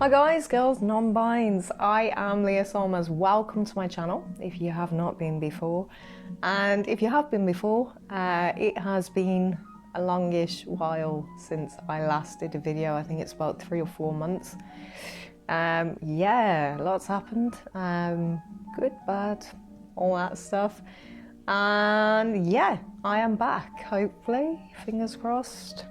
Hi guys, girls, non-binds. I am Leah Solmaz. Welcome to my channel if you have not been before. And if you have been before, it has been a longish while since I last did a video. I think it's about 3 or 4 months. Yeah, lots happened. Good, bad, all that stuff. And yeah, I am back, hopefully, fingers crossed.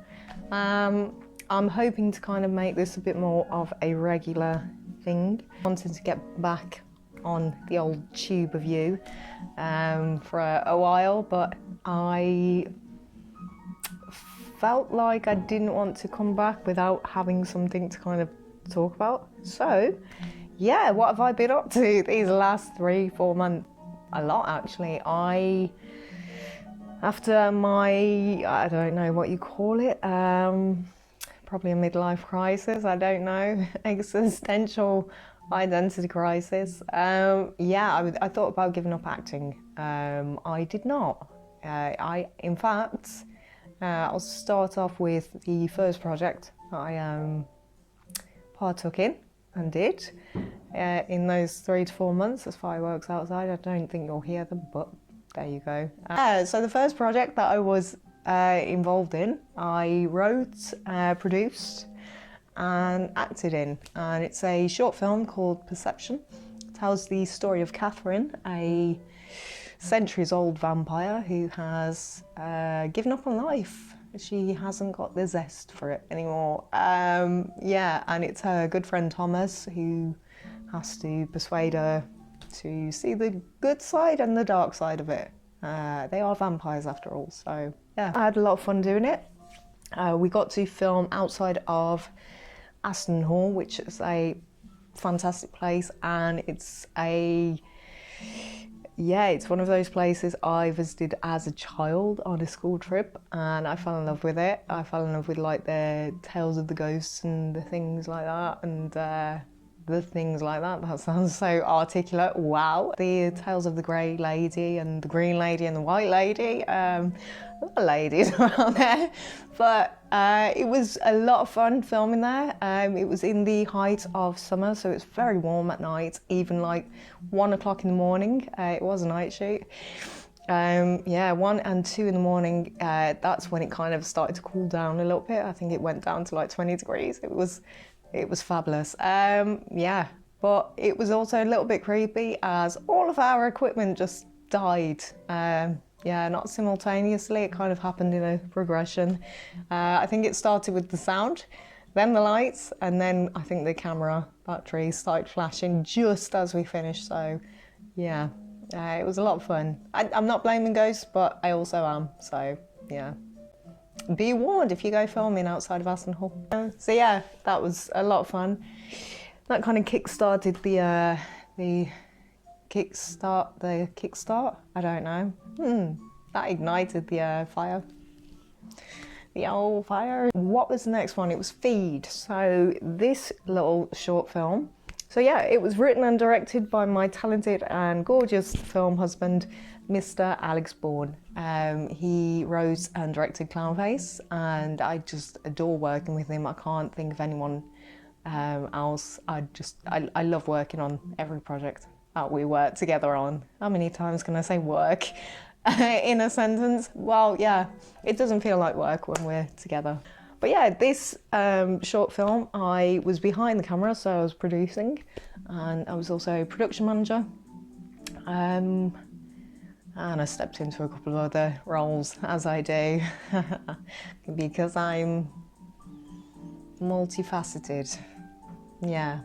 I'm hoping to kind of make this a bit more of a regular thing. Wanted to get back on the old tube of you for a while, but I felt like I didn't want to come back without having something to kind of talk about. So yeah, what have I been up to these last 3-4 months? A lot, actually. After my, I don't know what you call it, probably a midlife crisis, I don't know, existential identity crisis. Yeah, I thought about giving up acting. I did not. In fact, I'll start off with the first project I partook in and did in those 3 to 4 months. There's fireworks outside. I don't think you'll hear them, but there you go. So the first project that I was involved in, I wrote, produced and acted in, and it's a short film called Perception. It tells the story of Catherine, a centuries-old vampire who has given up on life. She hasn't got the zest for it anymore. Yeah, and it's her good friend Thomas who has to persuade her to see the good side and the dark side of it. They are vampires after all, so yeah. I had a lot of fun doing it. We got to film outside of Aston Hall, which is a fantastic place, and it's one of those places I visited as a child on a school trip, and I fell in love with it. I fell in love with like the tales of the ghosts and the things like that, and that sounds so articulate, wow. The tales of the grey lady and the green lady and the white lady, a lot of ladies around there, but it was a lot of fun filming there. It was in the height of summer, so it's very warm at night, even like 1 o'clock in the morning. It was a night shoot. Yeah, 1 and 2 in the morning, that's when it kind of started to cool down a little bit. I think it went down to like 20 degrees. It was fabulous. Yeah, but it was also a little bit creepy as all of our equipment just died. Yeah, not simultaneously, it kind of happened in a progression. I think it started with the sound, then the lights, and then I think the camera battery started flashing just as we finished. So yeah, it was a lot of fun. I'm not blaming ghosts, but I also am, so yeah. Be warned if you go filming outside of Aston Hall. So yeah, that was a lot of fun. That kind of kick-started the kickstart, I don't know. That ignited the fire. The old fire. What was the next one? It was Feed. So this little short film. So yeah, it was written and directed by my talented and gorgeous film husband, Mr. Alex Bourne. He wrote and directed Clownface, and I just adore working with him. I can't think of anyone else. I love working on every project that we work together on. How many times can I say work in a sentence? Well, yeah, it doesn't feel like work when we're together. But yeah, this short film, I was behind the camera, so I was producing, and I was also production manager. And I stepped into a couple of other roles, as I do, because I'm multifaceted. Yeah.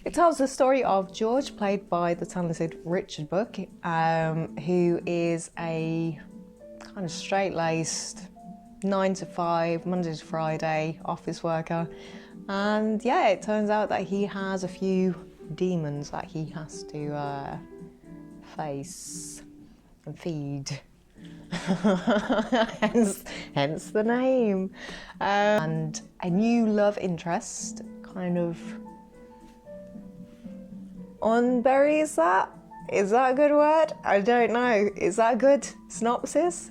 It tells the story of George, played by the talented Richard Buck, who is a kind of straight-laced 9 to 5, Monday to Friday office worker. And yeah, it turns out that he has a few demons that he has to face and feed. hence the name. And a new love interest kind of unburies that. Is that a good word? I don't know. Is that a good synopsis?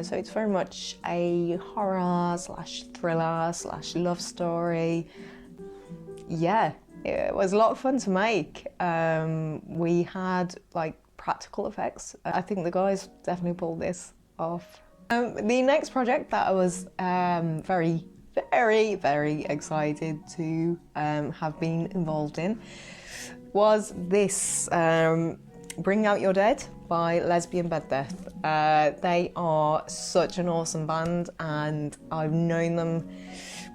So it's very much a horror / thriller / love story. yeah, it was a lot of fun to make. We had like practical effects. I think the guys definitely pulled this off. The next project that I was very, very excited to have been involved in was this Bring Out Your Dead by Lesbian Bed Death. They are such an awesome band, and I've known them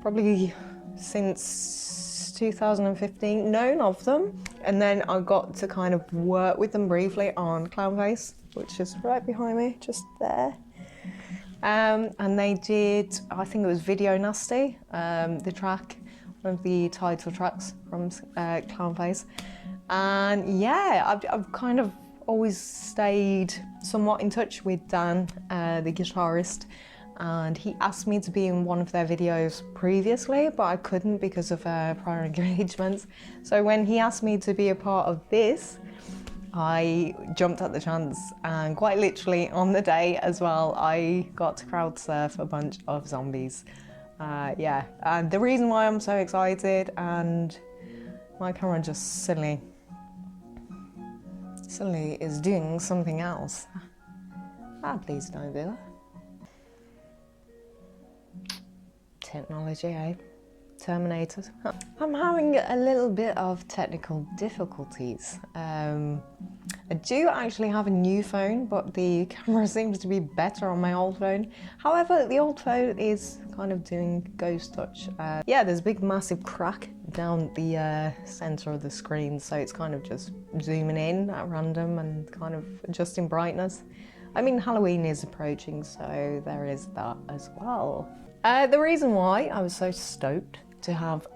probably since 2015, known of them, and then I got to kind of work with them briefly on Clownface, which is right behind me, just there. And they did, I think it was Video Nasty, the track, one of the title tracks from Clownface. And yeah, I've kind of always stayed somewhat in touch with Dan, the guitarist, and he asked me to be in one of their videos previously, but I couldn't because of prior engagements. So when he asked me to be a part of this, I jumped at the chance, and quite literally on the day as well, I got to crowd surf a bunch of zombies. Yeah, and the reason why I'm so excited, and my camera just suddenly is doing something else. Please don't do that. Technology, eh? Terminator. I'm having a little bit of technical difficulties. I do actually have a new phone, but the camera seems to be better on my old phone. However, the old phone is kind of doing ghost touch. Yeah, there's a big massive crack down the center of the screen, so it's kind of just zooming in at random and kind of adjusting brightness. I mean, Halloween is approaching, so there is that as well. The reason why I was so stoked to have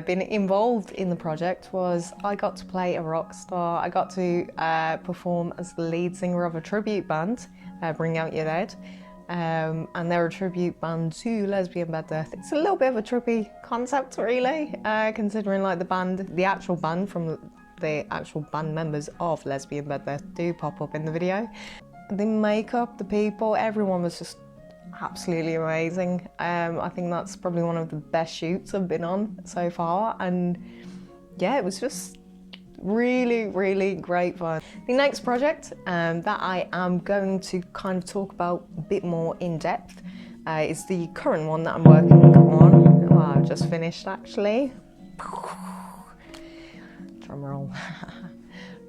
been involved in the project was I got to play a rock star. I got to perform as the lead singer of a tribute band, Bring Out Your Dead, and they're a tribute band to Lesbian Bed Death. It's a little bit of a trippy concept, really, considering like the actual band from the actual band members of Lesbian Bed Death do pop up in the video. The makeup, the people, everyone was just absolutely amazing. I think that's probably one of the best shoots I've been on so far, and yeah, it was just really great fun. The next project that I am going to kind of talk about a bit more in depth is the current one that I'm working on. Oh, I've just finished actually. Drum roll.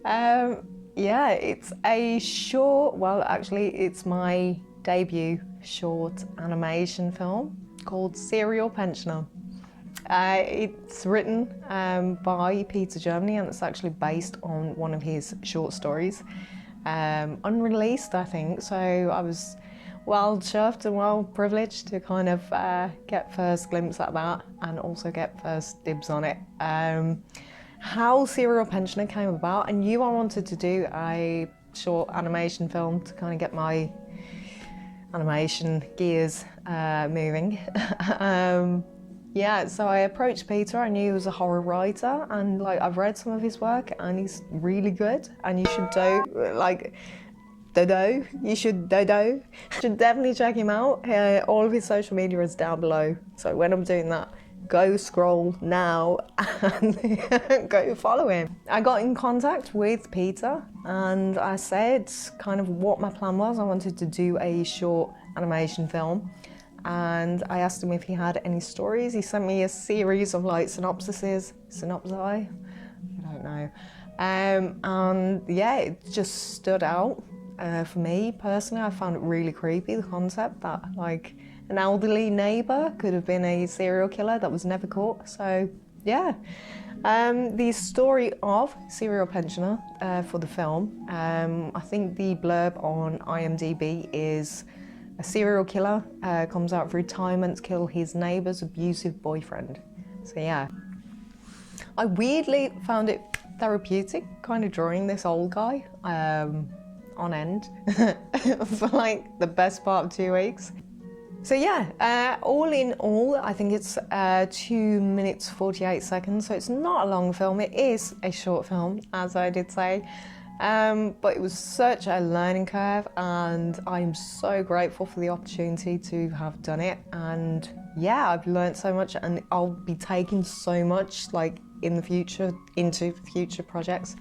Yeah, it's a short, well actually it's my debut short animation film called Serial Pensioner. It's written by Peter Germany, and it's actually based on one of his short stories. Unreleased, I think, so I was well chuffed and well privileged to kind of get first glimpse at that and also get first dibs on it. How Serial Pensioner came about, I knew I wanted to do a short animation film to kind of get my animation gears moving. Yeah, so I approached Peter. I knew he was a horror writer, and like I've read some of his work, and he's really good. And you should you should definitely check him out. All of his social media is down below. So when I'm doing that, go scroll now and go follow him. I got in contact with Peter and I said kind of what my plan was. I wanted to do a short animation film, and I asked him if he had any stories. He sent me a series of like synopsi, I don't know. And yeah, it just stood out for me personally. I found it really creepy, the concept that like an elderly neighbour could have been a serial killer that was never caught. So yeah, the story of Serial Pensioner for the film, I think the blurb on IMDb is a serial killer comes out of retirement to kill his neighbour's abusive boyfriend. So yeah, I weirdly found it therapeutic kind of drawing this old guy on end for like the best part of 2 weeks. So yeah, all in all, I think it's 2 minutes 48 seconds, so it's not a long film. It is a short film, as I did say, but it was such a learning curve, and I'm so grateful for the opportunity to have done it. And yeah, I've learned so much, and I'll be taking so much like in the future, into future projects.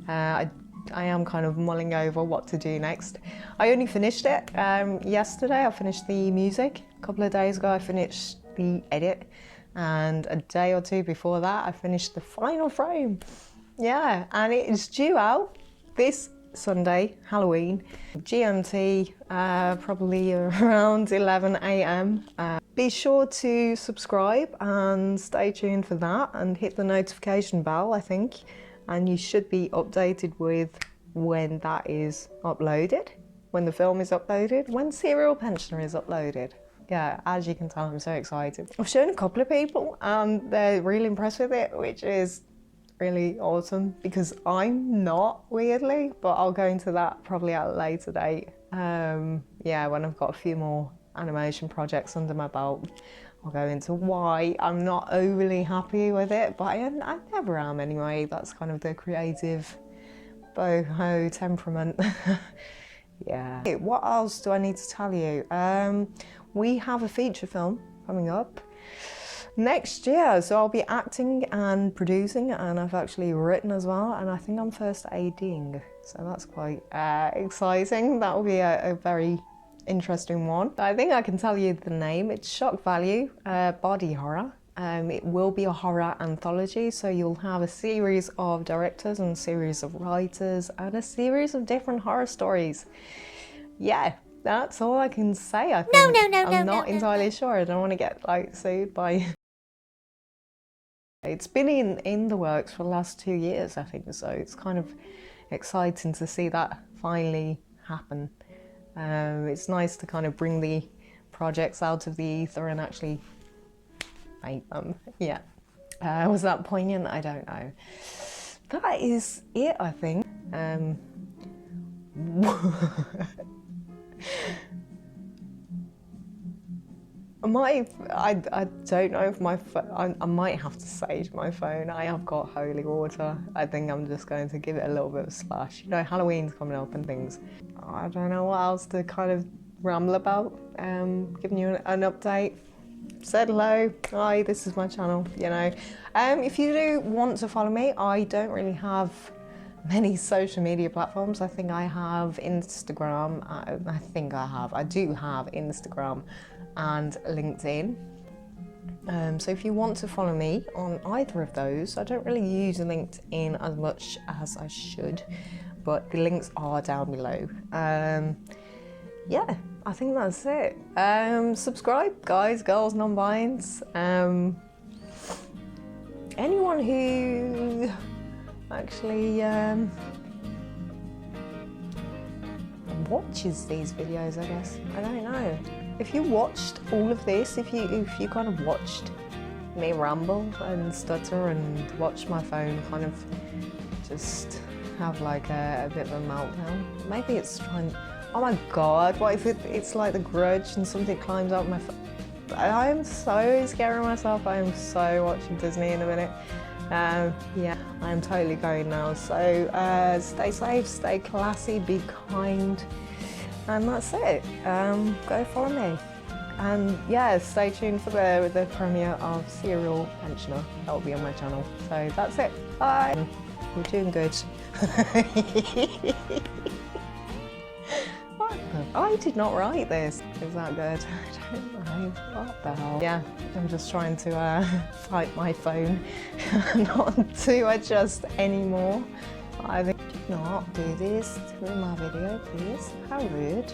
I am kind of mulling over what to do next. I only finished it yesterday. I finished the music. A couple of days ago I finished the edit, and a day or two before that I finished the final frame. Yeah, and it is due out this Sunday, Halloween, GMT, probably around 11 AM. Be sure to subscribe and stay tuned for that, and hit the notification bell, I think, and you should be updated with when that is uploaded, when the film is uploaded, when Serial Pensioner is uploaded. Yeah, as you can tell, I'm so excited. I've shown a couple of people and they're really impressed with it, which is really awesome, because I'm not, weirdly, but I'll go into that probably at a later date. Yeah, when I've got a few more animation projects under my belt, I'll go into why I'm not overly happy with it, but I never am anyway. That's kind of the creative boho temperament. Yeah. What else do I need to tell you? We have a feature film coming up next year, so I'll be acting and producing, and I've actually written as well, and I think I'm first ADing, so that's quite exciting. That will be a very interesting one. I think I can tell you the name. It's shock value, body horror. It will be a horror anthology, so you'll have a series of directors and a series of writers and a series of different horror stories. Yeah, that's all I can say. I think I'm not entirely sure. I don't want to get like sued by... It's been in the works for the last 2 years, I think, so it's kind of exciting to see that finally happen. It's nice to kind of bring the projects out of the ether and actually make them. Yeah. Was that poignant? I don't know. That is it, I think. I don't know if my phone, I might have to sage my phone. I have got holy water. I think I'm just going to give it a little bit of a splash. You know, Halloween's coming up and things. I don't know what else to kind of ramble about. Giving you an update. Said hello, hi, this is my channel, you know. If you do want to follow me, I don't really have many social media platforms. I think I have Instagram. I do have Instagram and LinkedIn. So if you want to follow me on either of those, I don't really use LinkedIn as much as I should, but the links are down below. Yeah, I think that's it. Subscribe, guys, girls, non-binds. Anyone who actually watches these videos, I guess. I don't know. If you watched all of this, if you kind of watched me ramble and stutter and watch my phone kind of just have like a bit of a meltdown, maybe it's trying. Oh my god, what if it's like The Grudge and something climbs up my phone? I am so scaring myself. I am so watching Disney in a minute. Yeah, I am totally going now. So stay safe, stay classy, be kind, and that's it. Go follow me. And yeah, stay tuned for the premiere of Serial Pensioner. That will be on my channel. So that's it. Bye. We're doing good. I did not write this. Is that good? I don't know. What the hell? Yeah, I'm just trying to fight my phone not to adjust anymore. I think, do not do this to my video, please. How rude.